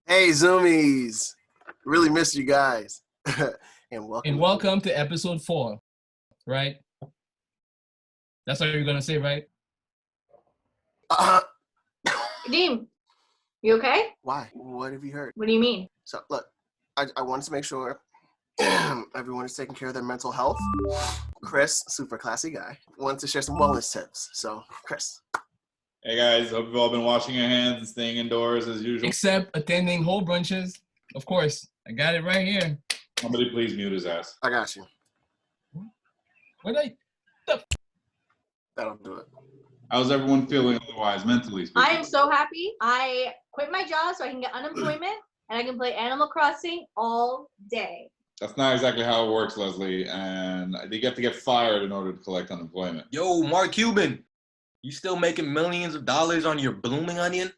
Hey, Zoomies. Really missed you guys. and welcome to episode 4, right? That's what you're going to say, right? Deem, you okay? Why? What have you heard? What do you mean? So, look, I wanted to make sure everyone is taking care of their mental health. Chris, super classy guy, wanted to share some wellness tips. So, Chris. Hey guys, hope you've all been washing your hands and staying indoors as usual. Except attending whole brunches. Of course, I got it right here. Somebody please mute his ass. I got you. That'll do it. How's everyone feeling otherwise, mentally speaking? I am so happy. I quit my job so I can get unemployment and I can play Animal Crossing all day. That's not exactly how it works, Leslie, and you have to get fired in order to collect unemployment. Yo, Mark Cuban, you still making millions of dollars on your blooming onion?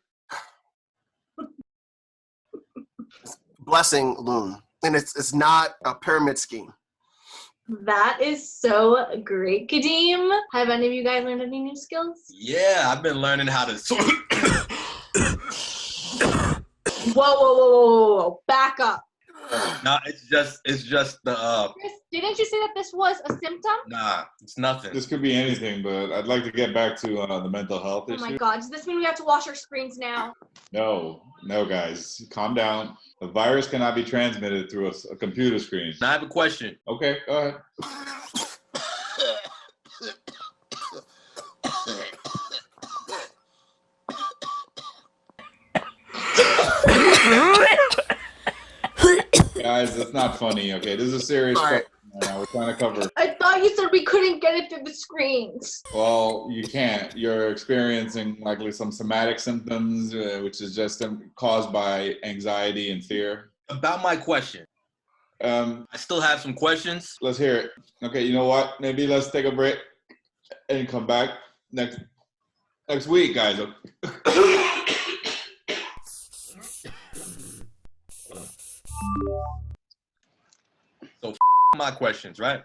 Blessing Loon. And it's not a pyramid scheme. That is so great, Kadeem. Have any of you guys learned any new skills? Yeah, I've been learning how to... Whoa. Back up. Nah, it's just the, Chris, didn't you say that this was a symptom? nah, it's nothing. This could be anything, but I'd like to get back to the mental health Oh issue. my God, does this mean we have to wash our screens now? No, guys, calm down. The virus cannot be transmitted through a computer screen. Now I have a question. Okay, go ahead. Guys, that's not funny, okay? This is a serious question right now. We're trying to cover. I thought you said we couldn't get it through the screens. Well, you can't. You're experiencing likely some somatic symptoms, which is just caused by anxiety and fear. About my question. I still have some questions. Let's hear it. Okay, you know what? Maybe let's take a break and come back next week, guys. So my questions, right?